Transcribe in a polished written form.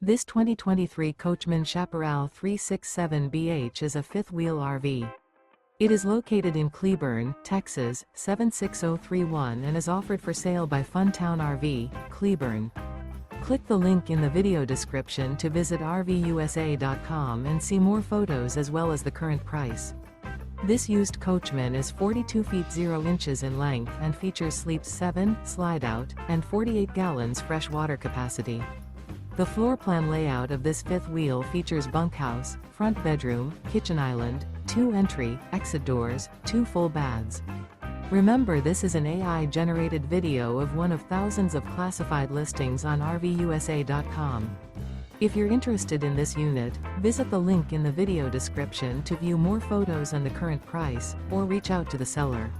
This 2023 Coachmen Chaparral 367BH is a fifth-wheel RV. It is located in Cleburne, Texas, 76031 and is offered for sale by Funtown RV, Cleburne. Click the link in the video description to visit RVUSA.com and see more photos as well as the current price. This used Coachman is 42 feet 0 inches in length and features sleeps 7, Slideout, and 48 gallons fresh water capacity. The floor plan layout of this fifth wheel features bunkhouse, front bedroom, kitchen island, 2 entry, exit doors, 2 full baths. Remember, this is an AI-generated video of one of thousands of classified listings on RVUSA.com. If you're interested in this unit, visit the link in the video description to view more photos and the current price, or reach out to the seller.